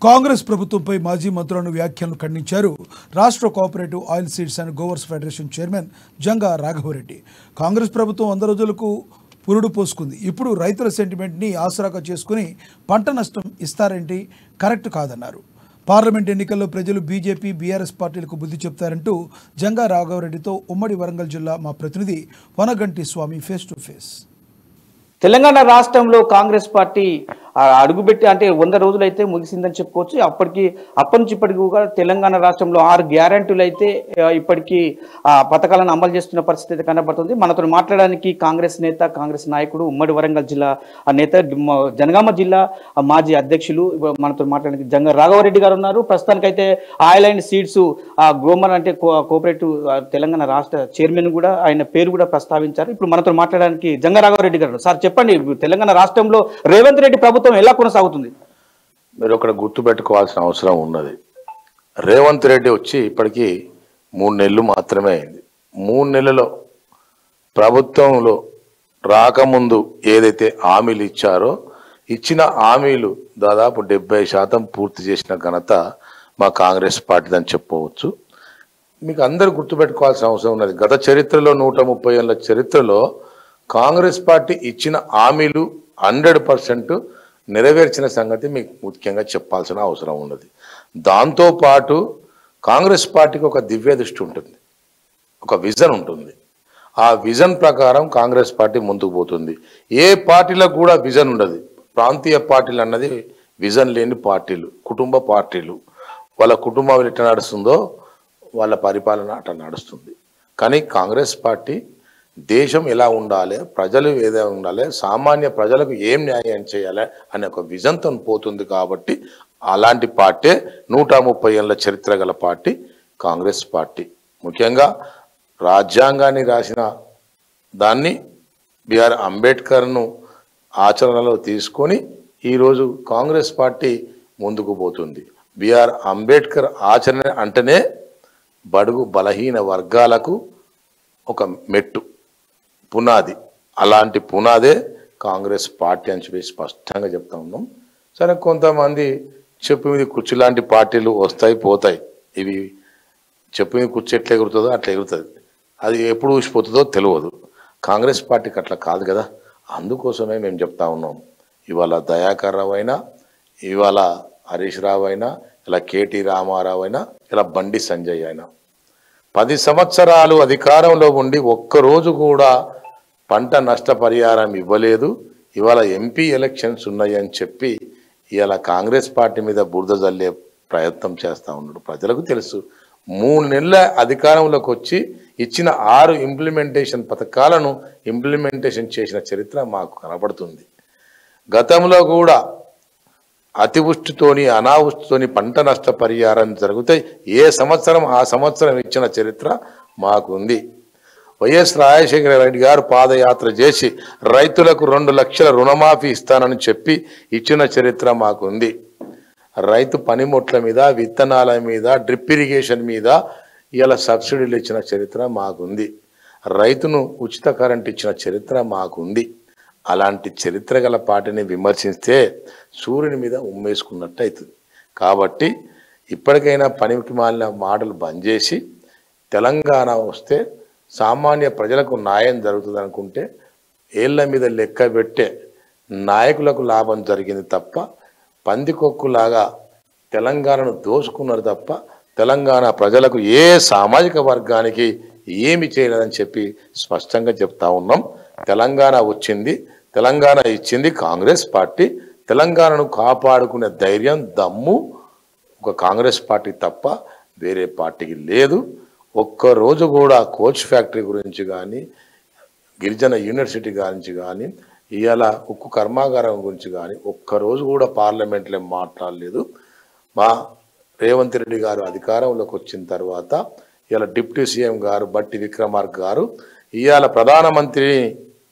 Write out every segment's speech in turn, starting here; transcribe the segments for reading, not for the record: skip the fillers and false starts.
కాంగ్రెస్ ప్రభుత్వంపై మాజీ మంత్రులను వ్యాఖ్యలను ఖండించారు రాష్ట్ర cooperative oil seeds and growers federation chairman Janga Raghavareddy. Congress ప్రభుత్వం 100 రోజులకు పురుడు పోసుకుంది. ఇప్పుడు రైతుల సెంటిమెంట్ని ఆసరాగా చేసుకుని పంట నష్టం ఇస్తారేంటి, కరెక్ట్ కాదన్నారు. పార్లమెంట్ ఎన్నికల్లో ప్రజలు బీజేపీ బీఆర్ఎస్ పార్టీలకు బుద్ధి చెప్తారంటూ జంగా రాఘవరెడ్డితో ఉమ్మడి వరంగల్ జిల్లా మా ప్రతినిధి వనగంటి స్వామి ఫేస్ టు ఫేస్. తెలంగాణ రాష్ట్రంలో కాంగ్రెస్ పార్టీ అడుగుపెట్టి అంటే 100 రోజులు అయితే ముగిసిందని చెప్పుకోవచ్చు. అప్పటి నుంచి ఇప్పటికి కూడా తెలంగాణ రాష్ట్రంలో 6 గ్యారంటీలు అయితే ఇప్పటికీ పథకాలను అమలు చేస్తున్న పరిస్థితి అయితే కనబడుతుంది. మనతో మాట్లాడడానికి కాంగ్రెస్ నేత, కాంగ్రెస్ నాయకుడు, ఉమ్మడి వరంగల్ జిల్లా నేత, జనగామ జిల్లా మాజీ అధ్యక్షులు, మనతో మాట్లాడడానికి జంగా రాఘవరెడ్డి గారు ఉన్నారు. ప్రస్తుతానికైతే ఆయిల్ అండ్ సీడ్స్ గ్రోమర్ అంటే కోఆపరేటివ్ తెలంగాణ రాష్ట్ర చైర్మన్ కూడా ఆయన పేరు కూడా ప్రస్తావించారు. ఇప్పుడు మనతో మాట్లాడడానికి జంగా రాఘవరెడ్డి గారు. సార్ చెప్పండి, తెలంగాణ రాష్ట్రంలో రేవంత్ రెడ్డి ప్రభుత్వం ఎలా కొనసాగుతుంది? మీరు ఒకటి గుర్తుపెట్టుకోవాల్సిన అవసరం ఉన్నది. రేవంత్ రెడ్డి వచ్చి ఇప్పటికీ 3 నెలలు మాత్రమే అయింది. 3 నెలల్లో ప్రభుత్వంలో రాకముందు ఏదైతే హామీలు ఇచ్చారో ఇచ్చిన హామీలు దాదాపు 70% పూర్తి చేసిన ఘనత మా కాంగ్రెస్ పార్టీదని చెప్పవచ్చు. మీకు అందరూ గుర్తుపెట్టుకోవాల్సిన అవసరం ఉన్నది. గత చరిత్రలో 130 ఏళ్ళ చరిత్రలో కాంగ్రెస్ పార్టీ ఇచ్చిన హామీలు 100% నెరవేర్చిన సంగతి మీకు ముఖ్యంగా చెప్పాల్సిన అవసరం ఉన్నది. దాంతోపాటు కాంగ్రెస్ పార్టీకి ఒక దివ్య దృష్టి ఉంటుంది, ఒక విజన్ ఉంటుంది. ఆ విజన్ ప్రకారం కాంగ్రెస్ పార్టీ ముందుకు పోతుంది. ఏ పార్టీలకు కూడా విజన్ ఉండదు. ప్రాంతీయ పార్టీలు అన్నది విజన్ లేని పార్టీలు, కుటుంబ పార్టీలు. వాళ్ళ కుటుంబం ఎట్లా నడుస్తుందో వాళ్ళ పరిపాలన అట్లా నడుస్తుంది. కానీ కాంగ్రెస్ పార్టీ దేశం ఎలా ఉండాలి, ప్రజలు ఏదైనా ఉండాలి, సామాన్య ప్రజలకు ఏం న్యాయం చేయాలి అనే ఒక విజన్తో పోతుంది. కాబట్టి అలాంటి పార్టీ 130 ఏళ్ళ చరిత్ర గల పార్టీ కాంగ్రెస్ పార్టీ. ముఖ్యంగా రాజ్యాంగాన్ని రాసిన దాన్ని బిఆర్ అంబేద్కర్ను ఆచరణలో తీసుకొని ఈరోజు కాంగ్రెస్ పార్టీ ముందుకు పోతుంది. బిఆర్ అంబేద్కర్ ఆచరణ అంటేనే బడుగు బలహీన వర్గాలకు ఒక మెట్టు, పునాది. అలాంటి పునాదే కాంగ్రెస్ పార్టీ అని చెప్పి స్పష్టంగా చెప్తా ఉన్నాం. సరే, కొంతమంది చెప్పు మీద కుర్చీ లాంటి పార్టీలు వస్తాయి పోతాయి. ఇవి చెప్పు మీద కుర్చీ ఎట్లా ఎగురుతుందో అట్లా ఎగురుతుంది. అది ఎప్పుడు ఊసిపోతుందో తెలియదు. కాంగ్రెస్ పార్టీకి అట్లా కాదు కదా. అందుకోసమే మేము చెప్తా ఉన్నాం. ఇవాళ దయాకర్ రావు అయినా, ఇవాళ హరీష్ రావు అయినా, ఇలా కేటీ రామారావు అయినా, ఇలా బండి సంజయ్ అయినా 10 సంవత్సరాలు అధికారంలో ఉండి ఒక్కరోజు కూడా పంట నష్టపరిహారం ఇవ్వలేదు. ఇవాళ ఎంపీ ఎలక్షన్స్ ఉన్నాయి అని చెప్పి ఇవాళ కాంగ్రెస్ పార్టీ మీద బురద జల్లే ప్రయత్నం చేస్తూ ఉన్నాడు. ప్రజలకు తెలుసు. 3 నెలల అధికారంలోకి వచ్చి ఇచ్చిన 6 ఇంప్లిమెంటేషన్ పథకాలను ఇంప్లిమెంటేషన్ చేసిన చరిత్ర మాకు కనపడుతుంది. గతంలో కూడా అతివృష్టితోని అనావృష్టితోని పంట నష్ట పరిహారం జరుగుతాయి. ఏ సంవత్సరం ఆ సంవత్సరం ఇచ్చిన చరిత్ర మాకుంది. వైఎస్ రాజశేఖర రెడ్డి గారు పాదయాత్ర చేసి రైతులకు 2 లక్షల రుణమాఫీ ఇస్తానని చెప్పి ఇచ్చిన చరిత్ర మాకుంది. రైతు పనిముట్ల మీద, విత్తనాల మీద, డ్రిప్ ఇరిగేషన్ మీద ఇలా సబ్సిడీలు ఇచ్చిన చరిత్ర మాకుంది. రైతును ఉచిత కరెంట్ ఇచ్చిన చరిత్ర మాకుంది. అలాంటి చరిత్ర గల పార్టీని విమర్శిస్తే సూర్యుని మీద ఉమ్మేసుకున్నట్టు అవుతుంది. కాబట్టి ఇప్పటికైనా పనికి మాలిన మాటలు బంద్ చేసి తెలంగాణ వస్తే సామాన్య ప్రజలకు న్యాయం జరుగుతుంది అనుకుంటే ఏళ్ల మీద లెక్క పెట్టే నాయకులకు లాభం జరిగింది తప్ప పందికొక్కులాగా తెలంగాణను దోచుకున్నారు తప్ప తెలంగాణ ప్రజలకు ఏ సామాజిక వర్గానికి ఏమి చేయలేదని చెప్పి స్పష్టంగా చెప్తా ఉన్నాం. తెలంగాణ వచ్చింది, తెలంగాణ ఇచ్చింది కాంగ్రెస్ పార్టీ. తెలంగాణను కాపాడుకునే ధైర్యం, దమ్ము ఒక కాంగ్రెస్ పార్టీ తప్ప వేరే పార్టీకి లేదు. ఒక్కరోజు కూడా కోచ్ ఫ్యాక్టరీ గురించి కానీ, గిరిజన యూనివర్సిటీ గురించి కానీ, ఇవాళ ఉక్కు కర్మాగారం గురించి కానీ ఒక్కరోజు కూడా పార్లమెంట్లో మాట్లాడలేదు. మా రేవంత్ రెడ్డి గారు అధికారంలోకి వచ్చిన తర్వాత ఇవాళ డిప్యూటీ సీఎం గారు బట్టి విక్రమార్క గారు ఇవాళ ప్రధానమంత్రి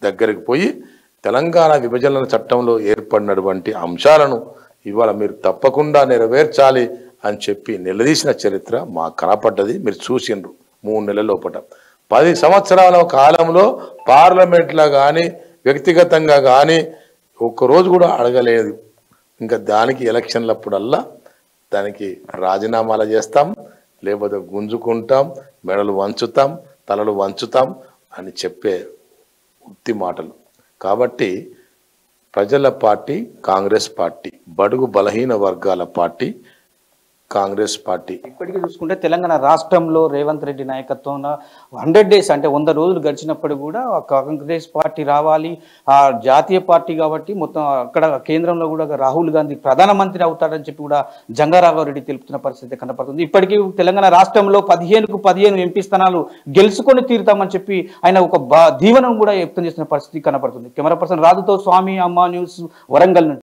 దగ్గరికి పోయి తెలంగాణ విభజన చట్టంలో ఏర్పడినటువంటి అంశాలను ఇవాళ మీరు తప్పకుండా నెరవేర్చాలి అని చెప్పి నిలదీసిన చరిత్ర మాకు కనపడ్డది. మీరు చూసిండ్రు 3 నెలల లోపల. 10 సంవత్సరాల కాలంలో పార్లమెంట్లో కానీ వ్యక్తిగతంగా కానీ ఒక్కరోజు కూడా అడగలేదు. ఇంకా దానికి ఎలక్షన్లప్పుడల్లా దానికి రాజీనామాలు చేస్తాం, లేకపోతే గుంజుకుంటాం, మెడలు వంచుతాం, తలలు వంచుతాం అని చెప్పే ఉత్తి మాటలు. కాబట్టి ప్రజల పార్టీ కాంగ్రెస్ పార్టీ, బడుగు బలహీన వర్గాల పార్టీ కాంగ్రెస్ పార్టీ. ఇప్పటికీ చూసుకుంటే తెలంగాణ రాష్ట్రంలో రేవంత్ రెడ్డి నాయకత్వంలో 100 days అంటే 100 రోజులు గడిచినప్పుడు కూడా కాంగ్రెస్ పార్టీ రావాలి, ఆ జాతీయ పార్టీ కాబట్టి మొత్తం అక్కడ కేంద్రంలో కూడా రాహుల్ గాంధీ ప్రధానమంత్రి అవుతాడని చెప్పి కూడా జంగారాఘవరెడ్డి తెలుపుతున్న పరిస్థితి కనపడుతుంది. ఇప్పటికీ తెలంగాణ రాష్ట్రంలో 15కు 15 ఎంపీ స్థానాలు గెలుచుకొని తీరుతామని చెప్పి ఆయన ఒక దీవెనను కూడా వ్యక్తం చేసిన పరిస్థితి కనపడుతుంది. కెమెరా పర్సన్ రాజుతో స్వామి, అమ్మ న్యూస్, వరంగల్.